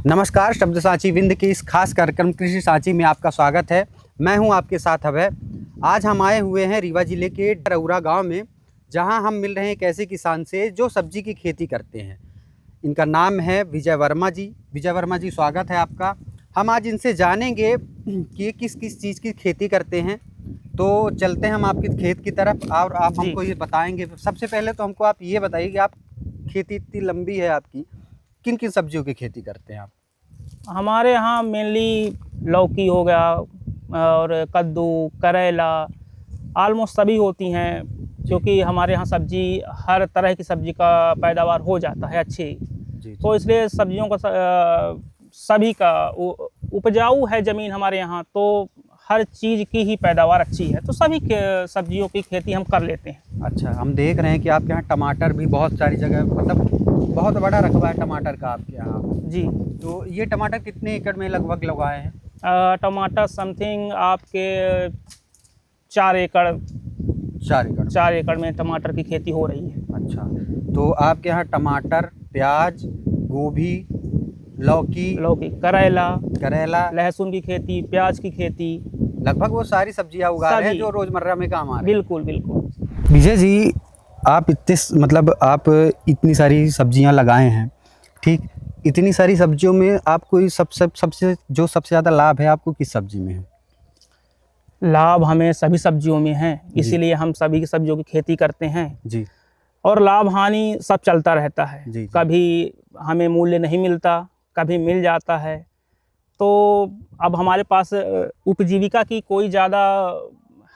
नमस्कार, शब्द साची विंध्य के इस खास कार्यक्रम कृषि साची में आपका स्वागत है। मैं हूं आपके साथ अभय। आज हम आए हुए हैं रीवा जिले के डरौरा गांव में, जहां हम मिल रहे हैं एक ऐसे किसान से जो सब्जी की खेती करते हैं। इनका नाम है विजय वर्मा जी। विजय वर्मा जी, स्वागत है आपका। हम आज इनसे जानेंगे कि ये किस किस चीज़ की खेती करते हैं। तो चलते हैं हम आपके खेत की तरफ और आप हमको ये बताएंगे। सबसे पहले तो हमको आप ये बताइए कि आप खेती इतनी लंबी है आपकी, किन किन सब्जियों की खेती करते हैं आप? हमारे यहाँ मेनली लौकी हो गया और कद्दू, करेला, आलमोस्ट सभी होती हैं, क्योंकि हमारे यहाँ सब्जी हर तरह की सब्जी का पैदावार हो जाता है अच्छी। जी। तो इसलिए सब्जियों का सभी का उपजाऊ है ज़मीन हमारे यहाँ, तो हर चीज़ की ही पैदावार अच्छी है, तो सभी सब्जियों की खेती हम कर लेते हैं। अच्छा, हम देख रहे हैं कि आपके यहाँ टमाटर भी बहुत सारी जगह, मतलब बहुत बड़ा रकबा है टमाटर का आपके यहाँ। जी। तो ये टमाटर कितने एकड़ में लगभग लगाए हैं? टमाटर समथिंग आपके 4 एकड़ 4 एकड़ में टमाटर की खेती हो रही है। अच्छा, तो आपके यहाँ टमाटर, प्याज, गोभी, लौकी, करेला, लहसुन की खेती, प्याज की खेती, लगभग वो सारी सब्जियां उगा रहे हैं जो रोजमर्रा में काम आ रही है। बिल्कुल बिल्कुल। विजय जी, आप आप इतनी सारी सब्जियां लगाए हैं, ठीक? इतनी सारी सब्जियों में आपको सबसे ज़्यादा लाभ है, आपको किस सब्जी में है? लाभ हमें सभी सब्जियों में है, इसीलिए हम सभी की सब्जियों की खेती करते हैं जी। और लाभ हानि सब चलता रहता है। जी। कभी हमें मूल्य नहीं मिलता, कभी मिल जाता है। तो अब हमारे पास उपजीविका की कोई ज़्यादा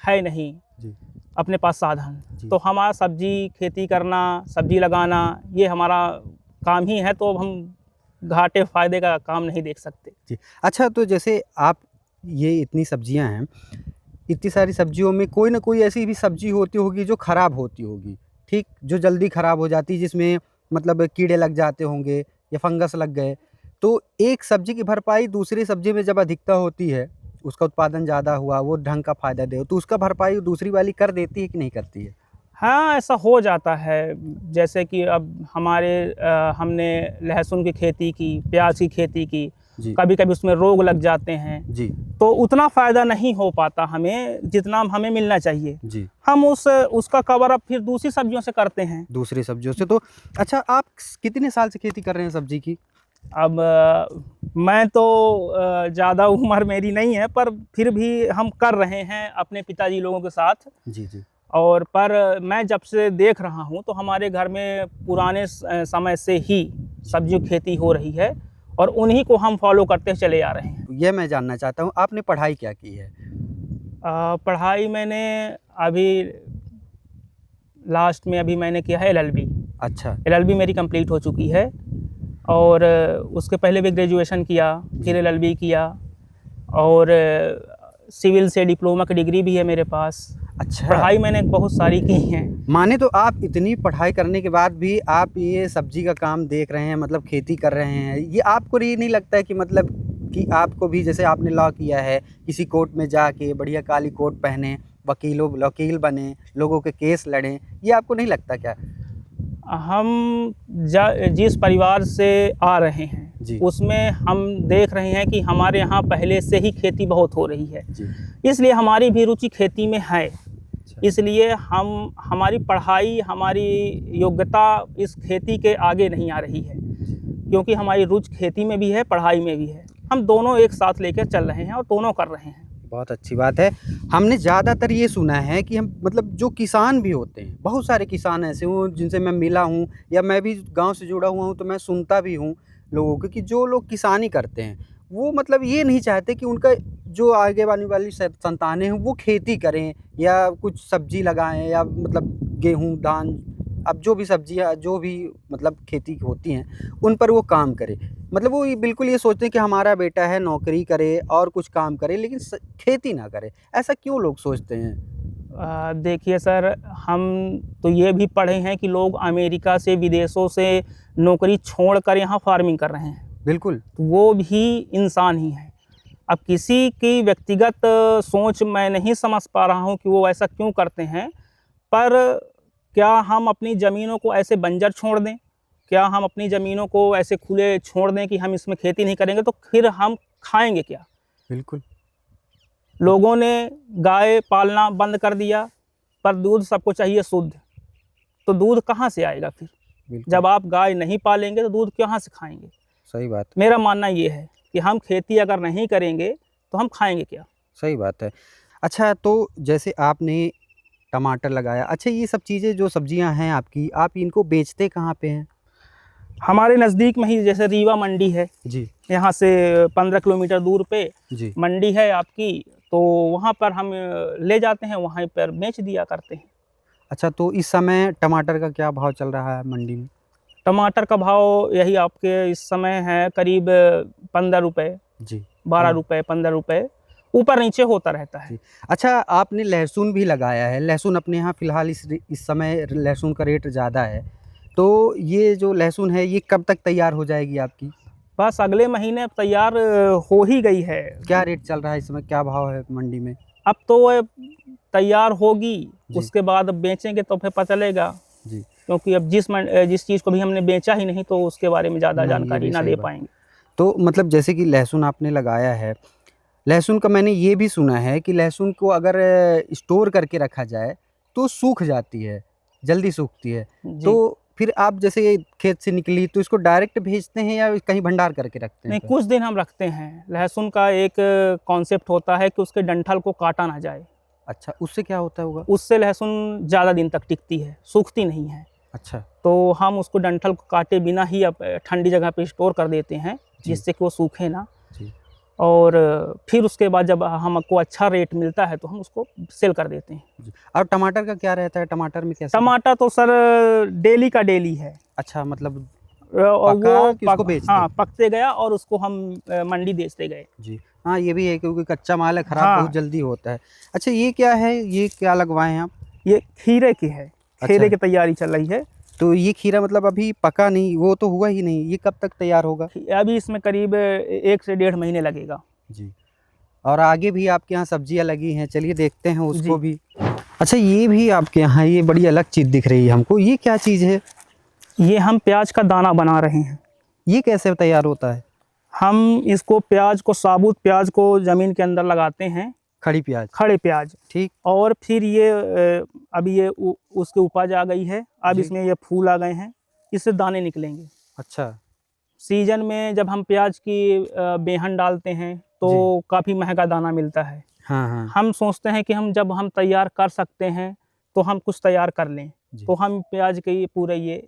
है नहीं जी। अपने पास साधन, जी। तो हमारा सब्जी खेती करना, सब्जी लगाना, ये हमारा काम ही है, तो अब हम घाटे फायदे का काम नहीं देख सकते। जी। अच्छा, तो जैसे आप ये इतनी सब्जियां हैं, इतनी सारी सब्जियों में कोई ना कोई ऐसी भी सब्जी होती होगी जो ख़राब होती होगी, ठीक? जो जल्दी ख़राब हो जाती है, जिसमें मतलब कीड़े लग जाते होंगे या फंगस लग गए। तो एक सब्जी की भरपाई दूसरी सब्जी में जब अधिकता होती है, उसका उत्पादन ज़्यादा हुआ, वो ढंग का फ़ायदा दे, तो उसका भरपाई दूसरी वाली कर देती है कि नहीं करती है? हाँ, ऐसा हो जाता है। जैसे कि अब हमने लहसुन की खेती की, प्याज की खेती की, कभी कभी उसमें रोग लग जाते हैं जी। तो उतना फ़ायदा नहीं हो पाता हमें जितना हमें मिलना चाहिए। जी। हम उसका कवर अप फिर दूसरी सब्जियों से करते हैं। दूसरी सब्जियों से। तो अच्छा, आप कितने साल से खेती कर रहे हैं सब्जी की? अब मैं तो ज़्यादा उम्र मेरी नहीं है, पर फिर भी हम कर रहे हैं अपने पिताजी लोगों के साथ। जी। जी। और पर मैं जब से देख रहा हूँ तो हमारे घर में पुराने समय से ही सब्जी खेती हो रही है और उन्हीं को हम फॉलो करते चले आ रहे हैं। ये मैं जानना चाहता हूँ, आपने पढ़ाई क्या की है? पढ़ाई मैंने अभी लास्ट में मैंने किया है LLB। अच्छा। LLB मेरी कंप्लीट हो चुकी है और उसके पहले भी ग्रेजुएशन किया, फिर LLB किया और सिविल से डिप्लोमा की डिग्री भी है मेरे पास। अच्छा। पढ़ाई मैंने बहुत सारी की हैं। माने तो आप इतनी पढ़ाई करने के बाद भी आप ये सब्जी का काम देख रहे हैं, मतलब खेती कर रहे हैं। ये आपको ये नहीं लगता है कि मतलब कि आपको भी, जैसे आपने लॉ किया है, किसी कोर्ट में जाके बढ़िया काली कोट पहने, वकील बने, लोगों के केस लड़ें, ये आपको नहीं लगता क्या? हम जिस परिवार से आ रहे हैं उसमें हम देख रहे हैं कि हमारे यहाँ पहले से ही खेती बहुत हो रही है, इसलिए हमारी भी रुचि खेती में है। इसलिए हमारी पढ़ाई, हमारी योग्यता इस खेती के आगे नहीं आ रही है, क्योंकि हमारी रुचि खेती में भी है, पढ़ाई में भी है। हम दोनों एक साथ लेकर चल रहे हैं और दोनों कर रहे हैं। बहुत अच्छी बात है। हमने ज़्यादातर ये सुना है कि हम, मतलब जो किसान भी होते हैं, बहुत सारे किसान ऐसे हूँ जिनसे मैं मिला हूँ या मैं भी गांव से जुड़ा हुआ हूँ, तो मैं सुनता भी हूँ लोगों को कि जो लोग किसानी करते हैं वो मतलब ये नहीं चाहते कि उनका जो आगे आने वाली संतानें हैं वो खेती करें या कुछ सब्जी लगाएं या मतलब गेहूँ, धान, अब जो भी सब्जियां, जो भी मतलब खेती होती हैं, उन पर वो काम करे। मतलब वो बिल्कुल ये सोचते हैं कि हमारा बेटा है, नौकरी करे और कुछ काम करे, लेकिन खेती ना करे। ऐसा क्यों लोग सोचते हैं? देखिए सर, हम तो ये भी पढ़े हैं कि लोग अमेरिका से, विदेशों से नौकरी छोड़कर यहाँ फार्मिंग कर रहे हैं। बिल्कुल। तो वो भी इंसान ही है। अब किसी की व्यक्तिगत सोच मैं नहीं समझ पा रहा हूँ कि वो ऐसा क्यों करते हैं, पर क्या हम अपनी ज़मीनों को ऐसे बंजर छोड़ दें? क्या हम अपनी ज़मीनों को ऐसे खुले छोड़ दें कि हम इसमें खेती नहीं करेंगे, तो फिर हम खाएंगे क्या? बिल्कुल। लोगों ने गाय पालना बंद कर दिया, पर दूध सबको चाहिए शुद्ध, तो दूध कहाँ से आएगा फिर? जब आप गाय नहीं पालेंगे तो दूध कहाँ से खाएंगे? सही बात। मेरा मानना ये है कि हम खेती अगर नहीं करेंगे तो हम खाएंगे क्या? सही बात है। अच्छा, तो जैसे आपने टमाटर लगाया, अच्छा ये सब चीज़ें जो सब्जियां हैं आपकी, आप इनको बेचते कहाँ पे हैं? हमारे नज़दीक में ही जैसे रीवा मंडी है जी। यहाँ से 15 किलोमीटर दूर पे जी। मंडी है आपकी, तो वहाँ पर हम ले जाते हैं, वहाँ पर बेच दिया करते हैं। अच्छा, तो इस समय टमाटर का क्या भाव चल रहा है मंडी में? टमाटर का भाव यही आपके इस समय है करीब 15 रुपये, जी। 12 रुपये, 15 रुपये, ऊपर नीचे होता रहता है। अच्छा, आपने लहसुन भी लगाया है, लहसुन अपने यहाँ फ़िलहाल इस समय लहसुन का रेट ज़्यादा है, तो ये जो लहसुन है ये कब तक तैयार हो जाएगी आपकी? बस अगले महीने तैयार हो ही गई है। क्या रेट चल रहा है इस समय, क्या भाव है मंडी में? अब तो वो तैयार होगी, उसके बाद बेचेंगे तो फिर पता चलेगा जी। क्योंकि अब जिस चीज़ को भी हमने बेचा ही नहीं, तो उसके बारे में ज़्यादा जानकारी ना दे पाएंगे। तो मतलब जैसे कि लहसुन आपने लगाया है, लहसुन का मैंने ये भी सुना है कि लहसुन को अगर स्टोर करके रखा जाए तो सूख जाती है, जल्दी सूखती है, तो फिर आप जैसे खेत से निकली तो इसको डायरेक्ट भेजते हैं या कहीं भंडार करके रखते हैं? नहीं, कुछ दिन हम रखते हैं। लहसुन का एक कॉन्सेप्ट होता है कि उसके डंठल को काटा ना जाए। अच्छा, उससे क्या होता होगा? उससे लहसुन ज़्यादा दिन तक टिकती है, सूखती नहीं है। अच्छा। तो हम उसको डंठल को काटे बिना ही अब ठंडी जगह पे स्टोर कर देते हैं, जिससे कि वो सूखे ना। जी। और फिर उसके बाद जब हमको अच्छा रेट मिलता है तो हम उसको सेल कर देते हैं। जी। और टमाटर का क्या रहता है? टमाटर में कैसा? टमाटर तो सर डेली का डेली है। अच्छा, मतलब और वो उसको बेचते? हाँ, पकते गया और उसको हम मंडी बेचते गए। जी। हाँ, ये भी है क्योंकि कच्चा माल है, खराब बहुत जल्दी होता है। अच्छा, ये क्या है? ये क्या लगवाए हैं आप? ये खीरे की है। खीरे की तैयारी चल रही है। तो ये खीरा मतलब अभी पका नहीं, वो तो हुआ ही नहीं, ये कब तक तैयार होगा? अभी इसमें करीब 1 से 1.5 महीने लगेगा। जी। और आगे भी आपके यहाँ सब्जियां लगी हैं, चलिए देखते हैं उसको भी। अच्छा, ये भी आपके यहाँ ये बड़ी अलग चीज़ दिख रही है हमको, ये क्या चीज़ है? ये हम प्याज का दाना बना रहे हैं। ये कैसे तैयार होता है? हम इसको प्याज को, साबुत प्याज को ज़मीन के अंदर लगाते हैं। खड़ी प्याज? खड़े प्याज, ठीक। और फिर ये अभी ये उसके उपज आ गई है, अब इसमें ये फूल आ गए हैं, इससे दाने निकलेंगे। अच्छा। सीजन में जब हम प्याज की बेहन डालते हैं तो काफ़ी महंगा दाना मिलता है। हाँ, हाँ। हम सोचते हैं कि जब हम तैयार कर सकते हैं तो हम कुछ तैयार कर लें, तो हम प्याज के पूरे ये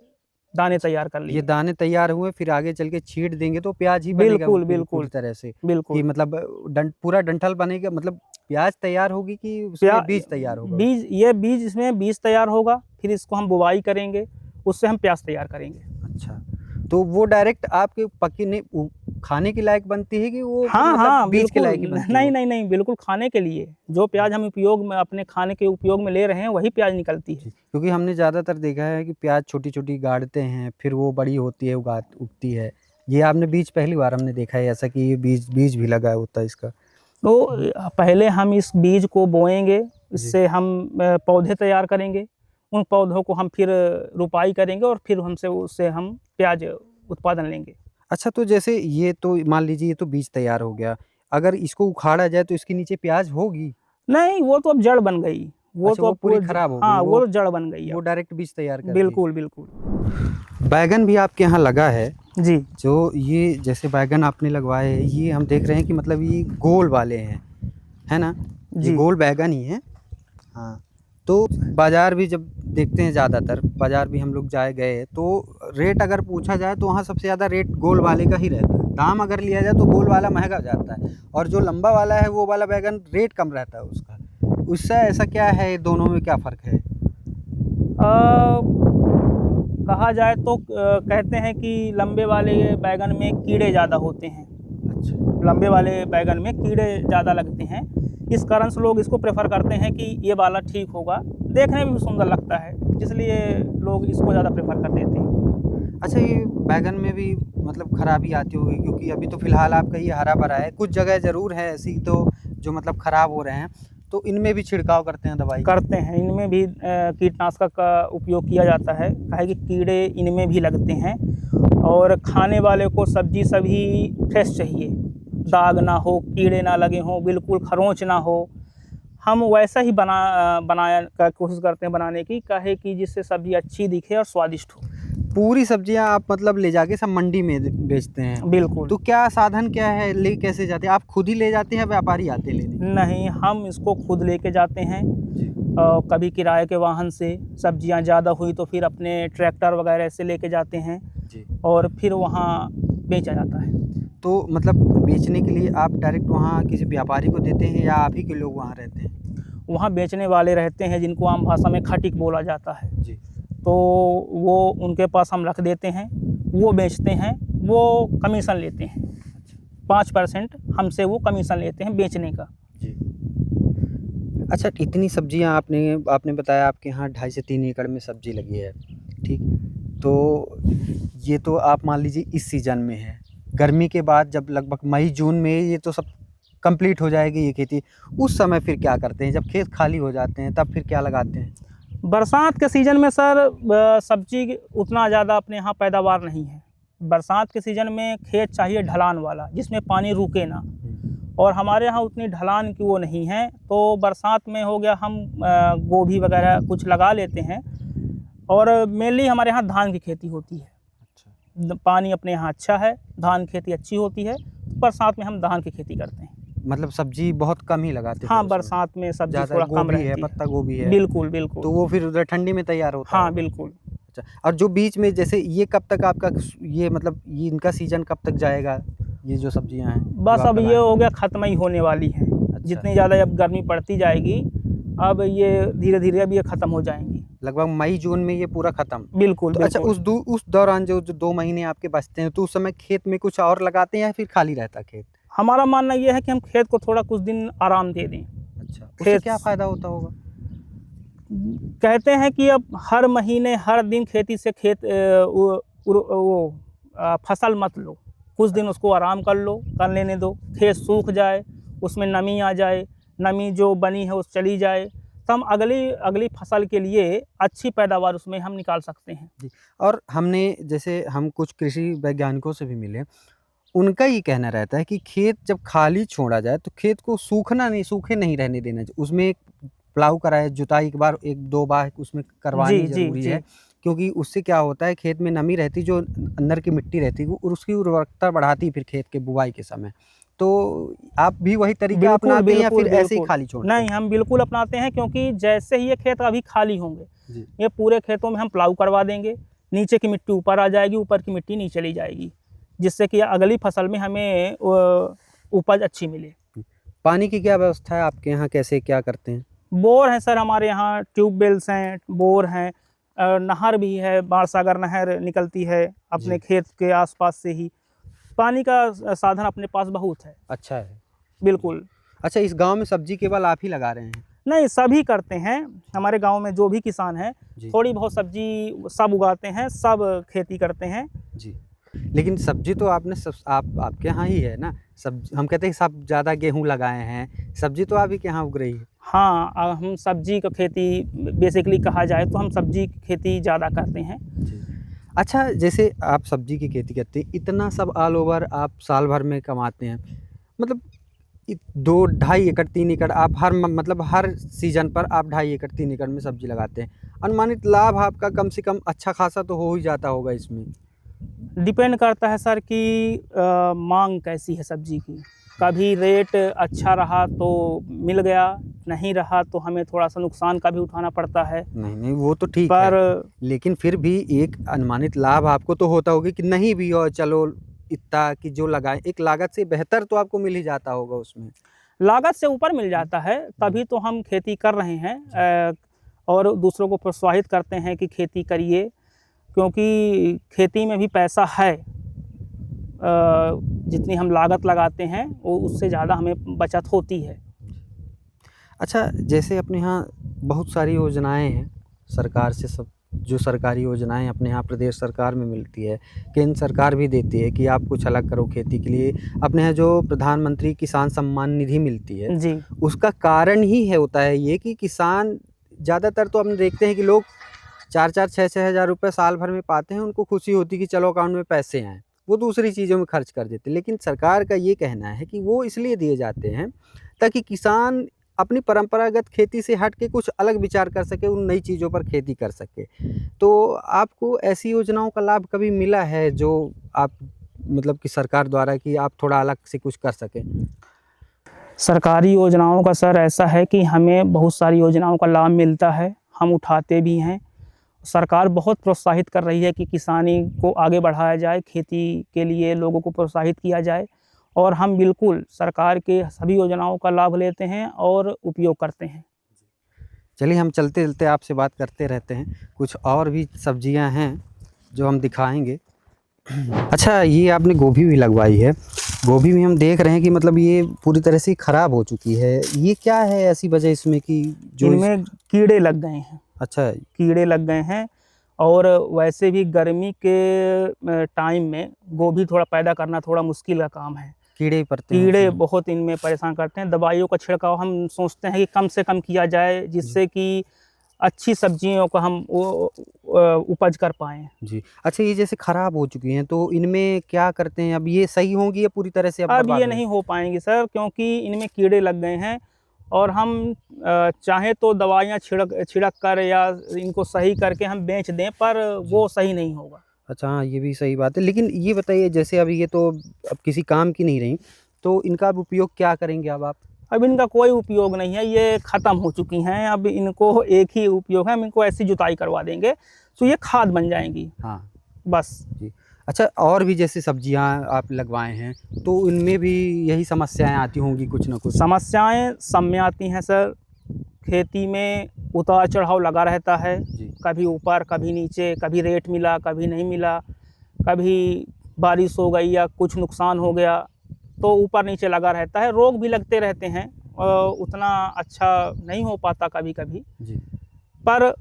दाने तैयार कर लिए। ये दाने तैयार हुए, फिर आगे चल के छींट देंगे तो प्याज ही बनेगा। बिल्कुल तरह से। बिल्कुल। कि मतलब पूरा डंठल बनेगा, मतलब प्याज तैयार होगी कि उसमें बीज तैयार होगा? बीज इसमें बीज तैयार होगा, फिर इसको हम बुवाई करेंगे, उससे हम प्याज तैयार करेंगे। अच्छा, तो वो डायरेक्ट आपके पकने खाने के लायक बनती है कि वो हाँ, मतलब हाँ, बीज के लायक ही बनती है? नहीं, बिल्कुल खाने के लिए। जो प्याज हम उपयोग में, अपने खाने के उपयोग में ले रहे हैं, वही प्याज निकलती है। क्योंकि हमने ज़्यादातर देखा है कि प्याज छोटी-छोटी गाड़ते हैं, फिर वो बड़ी होती है, उगती है। ये आपने बीज पहली बार हमने देखा है ऐसा कि ये बीज भी लगा होता है इसका। तो पहले हम इस बीज को बोएंगे, इससे हम पौधे तैयार करेंगे, उन पौधों को हम फिर रोपाई करेंगे और फिर उससे हम प्याज उत्पादन लेंगे। अच्छा, तो जैसे ये तो मान लीजिए ये तो बीज तैयार हो गया, अगर इसको उखाड़ा जाए तो इसके नीचे प्याज होगी? नहीं, वो तो अब जड़ बन गई। वो तो पूरी खराब हो गई। हाँ, वो जड़ बन गई। वो डायरेक्ट बीज तैयार कर दी। बिल्कुल। बैगन भी आपके यहाँ लगा है? जी। जो ये जैसे बैगन आपने लगवाए हैं, ये हम देख रहे हैं कि मतलब ये गोल वाले हैं, है ना? ये गोल बैगन ही है। हाँ, तो बाज़ार भी जब देखते हैं, ज़्यादातर बाज़ार भी हम लोग गए तो रेट अगर पूछा जाए तो वहाँ सबसे ज़्यादा रेट गोल वाले का ही रहता है। दाम अगर लिया जाए तो गोल वाला महंगा जाता है, और जो लंबा वाला है वो वाला बैगन रेट कम रहता है उसका। उससे ऐसा क्या है, दोनों में क्या फ़र्क है? कहा जाए तो कहते हैं कि लंबे वाले बैगन में कीड़े ज़्यादा होते हैं। अच्छा। लंबे वाले बैगन में कीड़े ज़्यादा लगते हैं, इस कारण से लोग इसको प्रेफर करते हैं कि ये वाला ठीक होगा, देखने में भी सुंदर लगता है, इसलिए लोग इसको ज़्यादा प्रेफर कर देते हैं। अच्छा, ये बैगन में भी मतलब खराबी आती होगी, क्योंकि अभी तो फ़िलहाल आपका ये हरा भरा है, कुछ जगह ज़रूर है ऐसी तो जो मतलब ख़राब हो रहे हैं, तो इनमें भी छिड़काव करते हैं दवाई? करते हैं, इनमें भी कीटनाशक का उपयोग किया जाता है, काहे कि कीड़े इनमें भी लगते हैं। और खाने वाले को सब्जी सभी फ्रेश चाहिए, दाग ना हो, कीड़े ना लगे हों, बिल्कुल खरोंच ना हो। हम वैसा ही बनाया का कोशिश करते हैं बनाने की, काहे कि जिससे सब्जी अच्छी दिखे और स्वादिष्ट हो। पूरी सब्जियां आप मतलब ले जाके सब मंडी में बेचते हैं? बिल्कुल। तो क्या साधन क्या है, ले कैसे जाते हैं? आप खुद ही ले जाते हैं, व्यापारी आते लेने? नहीं, हम इसको खुद लेके जाते हैं। कभी किराए के वाहन से, सब्जियां ज़्यादा हुई तो फिर अपने ट्रैक्टर वगैरह से लेके जाते हैं जी। और फिर वहाँ बेचा जाता है। तो मतलब बेचने के लिए आप डायरेक्ट वहाँ किसी व्यापारी को देते हैं या आप ही के लोग वहाँ रहते हैं? वहाँ बेचने वाले रहते हैं, जिनको आम भाषा में खटिक बोला जाता है जी। तो वो उनके पास हम रख देते हैं, वो बेचते हैं, वो कमीशन लेते हैं। 5% हमसे वो कमीशन लेते हैं बेचने का। जी। अच्छा, इतनी सब्जियां आपने बताया आपके यहाँ 2.5 से 3 एकड़ में सब्जी लगी है, ठीक? तो ये तो आप मान लीजिए इस सीज़न में है। गर्मी के बाद जब लगभग मई जून में ये तो सब कंप्लीट हो जाएगी ये खेती, उस समय फिर क्या करते हैं? जब खेत खाली हो जाते हैं तब फिर क्या लगाते हैं? बरसात के सीज़न में सर सब्जी उतना ज़्यादा अपने यहाँ पैदावार नहीं है। बरसात के सीज़न में खेत चाहिए ढलान वाला, जिसमें पानी रुके ना, और हमारे यहाँ उतनी ढलान की वो नहीं है। तो बरसात में हो गया हम गोभी वगैरह कुछ लगा लेते हैं, और मेनली हमारे यहाँ धान की खेती होती है। अच्छा। पानी अपने यहाँ अच्छा है, धान खेती अच्छी होती है, तो बरसात में हम धान की खेती करते हैं। मतलब सब्जी बहुत कम ही लगाते हैं? हाँ, बरसात में सब्जी थोड़ा कम रहती है। पत्ता गोभी है? बिल्कुल, बिल्कुल। तो वो फिर उधर ठंडी में तैयार होता है? हाँ, बिल्कुल। अच्छा, और जो बीच में जैसे ये कब तक आपका ये मतलब ये इनका सीजन कब तक जाएगा, ये जो सब्जियां हैं? बस अब ये हो गया, ख़त्म ही होने वाली है। अच्छा। जितनी ज़्यादा अब गर्मी पड़ती जाएगी, अब ये धीरे-धीरे अब ये ख़त्म हो जाएंगी। लगभग मई जून में ये पूरा खत्म? बिल्कुल, तो अच्छा, बिल्कुल। उस दौरान जो 2 महीने आपके बचते हैं, तो उस समय खेत में कुछ और लगाते हैं या फिर खाली रहता है खेत? हमारा मानना ये है कि हम खेत को थोड़ा कुछ दिन आराम दे दें। अच्छा, उससे क्या फ़ायदा होता होगा? कहते हैं कि अब हर महीने हर दिन खेती से फसल मत लो, कुछ दिन उसको आराम कर लेने दो, खेत सूख जाए, उसमें नमी आ जाए, नमी जो बनी है वो चली जाए, तो हम अगली फसल के लिए अच्छी पैदावार उसमें हम निकाल सकते हैं। जी। और जैसे हम कुछ कृषि वैज्ञानिकों से भी मिले, उनका ये कहना रहता है कि खेत जब खाली छोड़ा जाए तो खेत को सूखे नहीं रहने देना चाहिए। उसमें प्लाऊ कराए, जुताई एक बार 1-2 बार उसमें करवानी ज़रूरी है, क्योंकि उससे क्या होता है, खेत में नमी रहती, जो अंदर की मिट्टी रहती है, और उसकी उर्वरकता बढ़ाती फिर खेत के बुआई के समय। तो आप भी वही तरीका अपनाते हैं या फिर ऐसे ही खाली छोड़ते हैं? नहीं, हम बिल्कुल अपनाते हैं, क्योंकि जैसे ही ये खेत अभी खाली होंगे, ये पूरे खेतों में हम प्लाऊ करवा देंगे, नीचे की मिट्टी ऊपर आ जाएगी, ऊपर की मिट्टी नीचे चली जाएगी, जिससे कि अगली फसल में हमें उपज अच्छी मिले। पानी की क्या व्यवस्था है आपके यहाँ, कैसे क्या करते हैं? बोर है सर हमारे यहाँ, ट्यूबवेल्स हैं, बोर हैं, नहर भी है, बाणसागर नहर निकलती है अपने खेत के आसपास से ही। पानी का साधन अपने पास बहुत है। अच्छा है। बिल्कुल। अच्छा, इस गांव में सब्जी केवल आप ही लगा रहे हैं? नहीं, सभी करते हैं। हमारे गांव में जो भी किसान हैं, थोड़ी बहुत सब्जी सब उगाते हैं, सब खेती करते हैं। जी। लेकिन सब्जी तो आपके यहाँ ही है ना? हम कहते हैं सब ज़्यादा गेहूँ लगाए हैं, सब्जी तो आप ही के यहाँ उग रही है? हाँ, हम सब्जी का खेती बेसिकली कहा जाए तो हम सब्जी की खेती ज़्यादा करते हैं। जी। अच्छा, जैसे आप सब्जी की खेती करते हैं, इतना सब ऑल ओवर आप साल भर में कमाते हैं, मतलब 2-2.5 एकड़ 3 एकड़ आप हर सीज़न पर आप 2.5 एकड़ 3 एकड़ में सब्जी लगाते हैं, अनुमानित लाभ आपका कम से कम अच्छा खासा तो हो ही जाता होगा इसमें? डिपेंड करता है सर कि मांग कैसी है सब्जी की। कभी रेट अच्छा रहा तो मिल गया, नहीं रहा तो हमें थोड़ा सा नुकसान का भी उठाना पड़ता है। नहीं वो तो ठीक है, लेकिन फिर भी एक अनुमानित लाभ आपको तो होता होगा कि नहीं भी हो, चलो इतना कि जो लगाए, एक लागत से बेहतर तो आपको मिल ही जाता होगा उसमें। लागत से ऊपर मिल जाता है, तभी तो हम खेती कर रहे हैं और दूसरों को प्रोत्साहित करते हैं कि खेती करिए, क्योंकि खेती में भी पैसा है। जितनी हम लागत लगाते हैं वो उससे ज़्यादा हमें बचत होती है। अच्छा, जैसे अपने यहाँ बहुत सारी योजनाएं हैं सरकार से, सब जो सरकारी योजनाएं अपने यहाँ प्रदेश सरकार में मिलती है, केंद्र सरकार भी देती है कि आप कुछ अलग करो खेती के लिए, अपने यहाँ जो प्रधानमंत्री किसान सम्मान निधि मिलती है जी उसका कारण ही है होता है ये कि किसान ज़्यादातर तो हम देखते हैं कि लोग 4-4 6-6 हज़ार रुपये साल भर में पाते हैं, उनको खुशी होती है कि चलो अकाउंट में पैसे आएँ, वो दूसरी चीज़ों में खर्च कर देते हैं। लेकिन सरकार का ये कहना है कि वो इसलिए दिए जाते हैं ताकि किसान अपनी परंपरागत खेती से हट के कुछ अलग विचार कर सके, उन नई चीज़ों पर खेती कर सके। तो आपको ऐसी योजनाओं का लाभ कभी मिला है जो आप मतलब कि सरकार द्वारा कि आप थोड़ा अलग से कुछ कर सकें? सरकारी योजनाओं का सर ऐसा है कि हमें बहुत सारी योजनाओं का लाभ मिलता है, हम उठाते भी हैं। सरकार बहुत प्रोत्साहित कर रही है कि किसानी को आगे बढ़ाया जाए, खेती के लिए लोगों को प्रोत्साहित किया जाए, और हम बिल्कुल सरकार के सभी योजनाओं का लाभ लेते हैं और उपयोग करते हैं। चलिए हम चलते-चलते आपसे बात करते रहते हैं, कुछ और भी सब्जियां हैं जो हम दिखाएंगे। अच्छा, ये आपने गोभी भी लगवाई है, गोभी में हम देख रहे हैं कि मतलब ये पूरी तरह से ख़राब हो चुकी है, ये क्या है ऐसी वजह इसमें कि जो इनमें कीड़े लग गए हैं। अच्छा, कीड़े लग गए हैं, और वैसे भी गर्मी के टाइम में गोभी थोड़ा पैदा करना थोड़ा मुश्किल का काम है। कीड़े ही पड़ते हैं कीड़े इसमें। बहुत इनमें परेशान करते हैं। दवाइयों का छिड़काव हम सोचते हैं कि कम से कम किया जाए, जिससे कि अच्छी सब्जियों को हम उपज कर पाएँ। जी। अच्छा, ये जैसे ख़राब हो चुकी हैं तो इनमें क्या करते हैं? अब ये सही होंगी या पूरी तरह से अब अब बर्बाद ये हो नहीं हो पाएँगी सर, क्योंकि इनमें कीड़े लग गए हैं, और हम चाहें तो दवाइयाँ छिड़क कर या इनको सही करके हम बेच दें, पर वो सही नहीं होगा। अच्छा, हाँ, ये भी सही बात है। लेकिन ये बताइए जैसे अब ये तो अब किसी काम की नहीं रहीं, तो इनका अब उपयोग क्या करेंगे अब आप? अब इनका कोई उपयोग नहीं है, ये ख़त्म हो चुकी हैं। अब इनको एक ही उपयोग है, हम इनको ऐसी जुताई करवा देंगे, तो ये खाद बन जाएँगी, हाँ, बस। जी। अच्छा, और भी जैसे सब्जियाँ आप लगवाए हैं, तो इनमें भी यही समस्याएँ आती होंगी कुछ न कुछ? समस्याएँ सब में आती हैं सर। खेती में उतार-चढ़ाव लगा रहता है, जी। कभी ऊपर, कभी नीचे, कभी रेट मिला, कभी नहीं मिला, कभी बारिश हो गई या कुछ नुकसान हो गया, तो ऊपर-नीचे लगा रहता है। रोग भी लगते रहते हैं, उतना अच्छा नहीं हो पाता कभी-कभी, जी। पर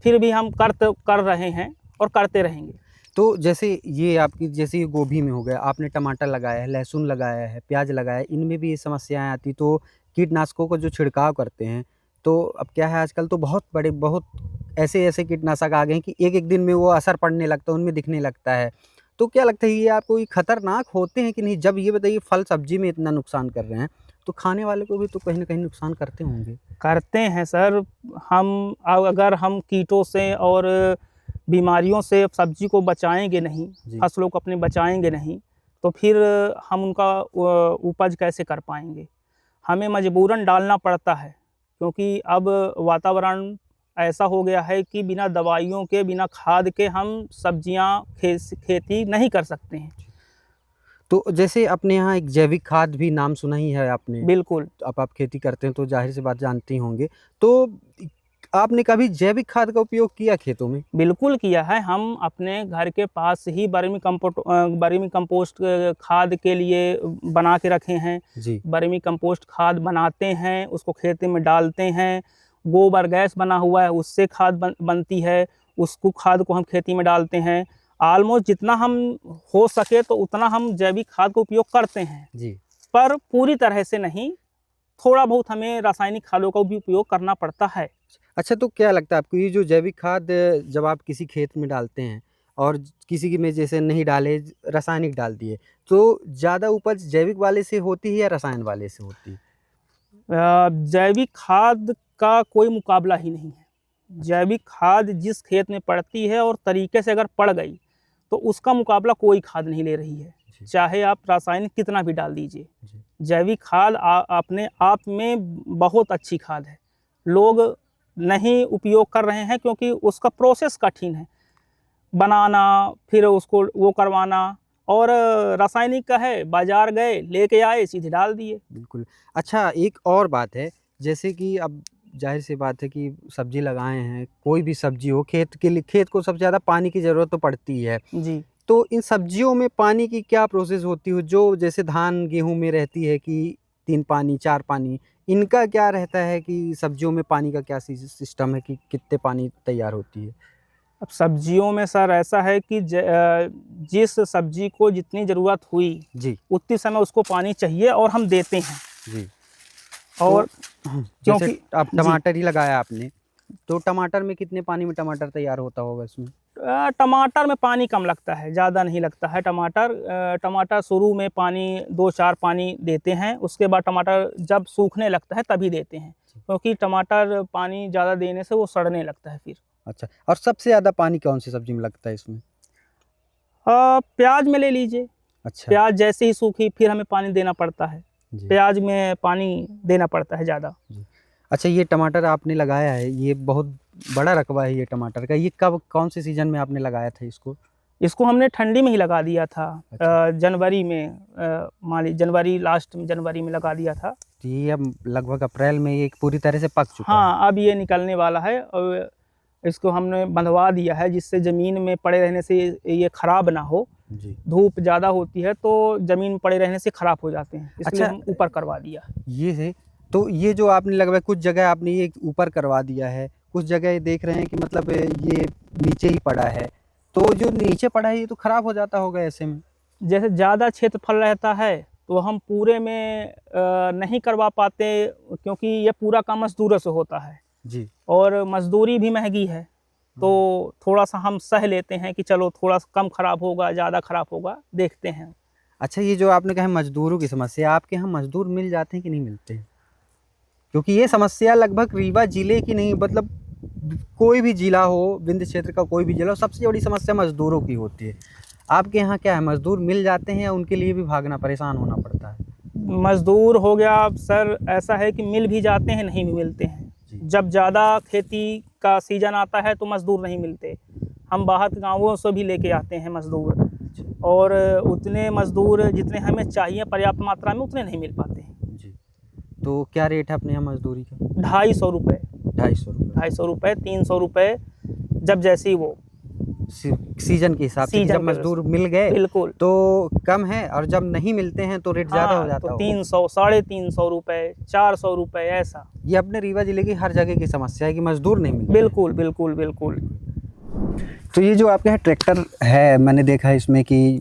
फिर भी हम कर रहे हैं और करते रहेंगे। तो जैसे ये आपकी जैसे ये गोभी में हो गया, आपने टमाटर लगाया है, लहसुन लगाया है, प्याज़ लगाया है, इनमें भी ये समस्याएँ आती तो कीटनाशकों का जो छिड़काव करते हैं, तो अब क्या है आजकल तो बहुत ऐसे-ऐसे कीटनाशक आ गए हैं कि एक-एक दिन में वो असर पड़ने लगता है, उनमें दिखने लगता है। तो क्या लगता है ये आपको ये खतरनाक होते हैं कि नहीं? जब ये बताइए फल सब्ज़ी में इतना नुकसान कर रहे हैं, तो खाने वाले को भी तो कहीं न कहीं नुकसान करते होंगे? करते हैं सर। हम अगर हम कीटों से और बीमारियों से सब्जी को बचाएँगे नहीं, जी। फसलों को अपने बचाएँगे नहीं, तो फिर हम उनका उपज कैसे कर पाएँगे? हमें मजबूरन डालना पड़ता है, क्योंकि अब वातावरण ऐसा हो गया है कि बिना दवाइयों के, बिना खाद के हम सब्जियाँ खेती नहीं कर सकते हैं। तो जैसे अपने यहाँ एक जैविक खाद भी नाम सुना ही है आपने। बिल्कुल। अब आप खेती करते हैं तो ज़ाहिर-सी बात जानते ही होंगे। तो आपने कभी जैविक खाद का उपयोग किया खेतों में? बिल्कुल किया है। हम अपने घर के पास ही वर्मी कंपोस्ट खाद के लिए बना के रखे हैं। जी। वर्मी कंपोस्ट खाद बनाते हैं, उसको खेत में डालते हैं। गोबर गैस बना हुआ है, उससे खाद बनती है, उसको खाद को हम खेती में डालते हैं। ऑलमोस्ट जितना हम हो सके तो उतना हम जैविक खाद का उपयोग करते हैं, जी। पर पूरी तरह से नहीं। थोड़ा बहुत हमें रासायनिक खादों का भी उपयोग करना पड़ता है। अच्छा, तो क्या लगता है आपको ये जो जैविक खाद जब आप किसी खेत में डालते हैं और किसी की में जैसे नहीं डाले, रासायनिक डाल दिए, तो ज़्यादा उपज जैविक वाले से होती है या रसायन वाले से होती है? जैविक खाद का कोई मुकाबला ही नहीं है। जैविक खाद जिस खेत में पड़ती है और तरीके से अगर पड़ गई, तो उसका मुकाबला कोई खाद नहीं ले रही है। जी। चाहे आप रासायनिक कितना भी डाल दीजिए। जी। जैविक खाद अपने आप में बहुत अच्छी खाद है। लोग नहीं उपयोग कर रहे हैं, क्योंकि उसका प्रोसेस कठिन है। बनाना, फिर उसको वो करवाना, और रासायनिक का है, बाज़ार गए, लेके आए, सीधे डाल दिए। बिल्कुल। अच्छा, एक और बात है, जैसे कि अब ज़ाहिर-सी बात है कि सब्ज़ी लगाए हैं, कोई भी सब्ज़ी हो, खेत के लिए खेत को सबसे ज़्यादा पानी की ज़रूरत तो पड़ती है। जी। तो इन सब्जियों में पानी की क्या प्रोसेस होती है? जो जैसे धान, गेहूँ में रहती है कि 3 पानी, 4 पानी, इनका क्या रहता है कि सब्जियों में पानी का क्या सिस्टम है कि कितने पानी तैयार होती है? अब सब्जियों में सर ऐसा है कि जिस सब्जी को जितनी ज़रूरत हुई जी, उतनी समय उसको पानी चाहिए और हम देते हैं। जी। और जैसे क्योंकि अब टमाटर ही लगाया आपने, तो टमाटर में कितने पानी में टमाटर तैयार होता होगा इसमें? टमाटर में पानी कम लगता है, ज़्यादा नहीं लगता है टमाटर शुरू में पानी 2-4 पानी देते हैं, उसके बाद टमाटर जब सूखने लगता है तभी देते हैं, क्योंकि टमाटर पानी ज़्यादा देने से वो सड़ने लगता है फिर। अच्छा, और सबसे ज़्यादा पानी कौन-सी सब्ज़ी में लगता है इसमें? प्याज में ले लीजिए, अच्छा, प्याज जैसे ही सूखी फिर हमें पानी देना पड़ता है, जी, प्याज में पानी देना पड़ता है ज़्यादा। जी। अच्छा, ये टमाटर आपने लगाया है, ये बहुत बड़ा रकबा है ये टमाटर का, ये कब कौन-से सीज़न में आपने लगाया था इसको? इसको हमने ठंडी में ही लगा दिया था। अच्छा। जनवरी में, मान लीजिए जनवरी लास्ट में, जनवरी में लगा दिया था। तो ये अब लगभग अप्रैल में ये पूरी तरह से पक चुका है। हाँ, अब ये निकलने वाला है और इसको हमने बंधवा दिया है, जिससे ज़मीन में पड़े रहने से ये ख़राब ना हो। जी। धूप ज़्यादा होती है तो ज़मीन में पड़े रहने से ख़राब हो जाते हैं, इसलिए अच्छा, हम ऊपर करवा दिया। ये है, तो ये जो आपने लगवाया, कुछ जगह आपने ये ऊपर करवा दिया है, कुछ जगह ये देख रहे हैं कि मतलब ये नीचे ही पड़ा है, तो जो नीचे पड़ा है ये तो ख़राब हो जाता होगा ऐसे में? जैसे ज़्यादा क्षेत्रफल रहता है तो हम पूरे में नहीं करवा पाते, क्योंकि ये पूरा काम मज़दूरों से होता है जी। और मज़दूरी भी महंगी है, तो थोड़ा-सा हम सह लेते हैं कि चलो थोड़ा कम ख़राब होगा, ज़्यादा ख़राब होगा, देखते हैं। अच्छा, ये जो आपने कहा मज़दूरों की समस्या, आपके यहाँ मज़दूर मिल जाते हैं कि नहीं मिलते हैं? क्योंकि ये समस्या लगभग रीवा ज़िले की नहीं, मतलब कोई भी ज़िला हो, विंध्य क्षेत्र का कोई भी ज़िला हो, सबसे बड़ी समस्या मज़दूरों की होती है। आपके यहाँ क्या है, मज़दूर मिल जाते हैं या उनके लिए भी भागना, परेशान होना पड़ता है? मज़दूर हो गया सर, ऐसा है कि मिल भी जाते हैं, नहीं भी मिलते हैं। जी। जब ज़्यादा खेती का सीज़न आता है तो मज़दूर नहीं मिलते। हम बाहर के गाँवों से भी लेके आते हैं मज़दूर, और उतने मज़दूर जितने हमें चाहिए पर्याप्त मात्रा में उतने नहीं मिल पाते हैं। जी। तो क्या रेट है अपने यहाँ मज़दूरी का? 250 रुपये, 250 रुपये। 250 रुपये, 300 रुपये, जब जैसी वो सीज़न के हिसाब से, कि सीज़न जब के मज़दूर मिल गए बिल्कुल। तो कम है, और जब नहीं मिलते हैं तो रेट ज़्यादा हो हाँ, जाता तो होगा। 300, 350 रुपये, 400 रुपये ऐसा। ये अपने रीवा ज़िले की हर जगह की समस्या है कि मज़दूर नहीं मिलते हैं। बिल्कुल, बिल्कुल, बिल्कुल। तो ये जो आपके यहाँ ट्रैक्टर है, मैंने देखा है इसमें कि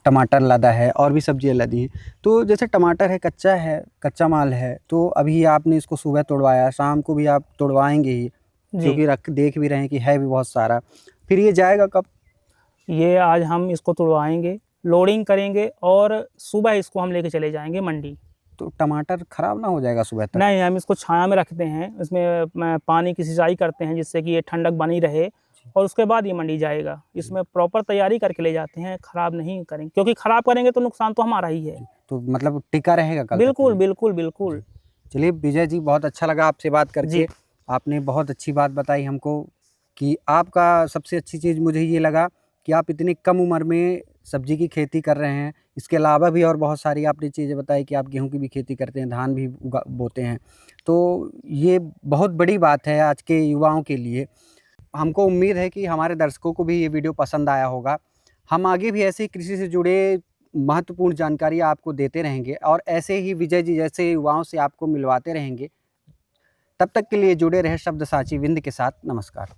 टमाटर लादा है और भी सब्जियाँ लदी हैं। तो जैसे टमाटर है, कच्चा माल है, तो अभी आपने इसको सुबह तोड़वाया, शाम को भी आप तोड़वाएँगे ही, जी। क्योंकि देख भी रहे हैं कि है भी बहुत सारा। फिर ये जाएगा कब? ये आज हम इसको तुड़वाएँगे, लोडिंग करेंगे और सुबह इसको हम लेके चले जाएँगे मंडी। तो टमाटर खराब ना हो जाएगा सुबह तक? नहीं, हम इसको छाया में रखते हैं, इसमें पानी की सिंचाई करते हैं जिससे कि ये ठंडक बनी रहे, और उसके बाद ये मंडी जाएगा। इसमें प्रॉपर तैयारी करके ले जाते हैं, खराब नहीं करेंगे, क्योंकि खराब करेंगे तो नुकसान तो हमारा ही है। तो मतलब टिका रहेगा कल तक? बिल्कुल, बिल्कुल, बिल्कुल। चलिए विजय जी, बहुत अच्छा लगा आपसे बात करके। जी। आपने बहुत अच्छी बात बताई हमको कि आपका सबसे अच्छी चीज़ मुझे ये लगा कि आप इतनी कम उम्र में सब्जी की खेती कर रहे हैं। इसके अलावा भी और बहुत सारी आपने चीज़ें बताई कि आप गेहूं की भी खेती करते हैं, धान भी बोते हैं। तो ये बहुत बड़ी बात है आज के युवाओं के लिए। हमको उम्मीद है कि हमारे दर्शकों को भी ये वीडियो पसंद आया होगा। हम आगे भी ऐसे ही कृषि से जुड़े महत्वपूर्ण जानकारी आपको देते रहेंगे और ऐसे ही विजय जी जैसे युवाओं से आपको मिलवाते रहेंगे। तब तक के लिए जुड़े रहे शब्दसाची विंध्य के साथ। नमस्कार।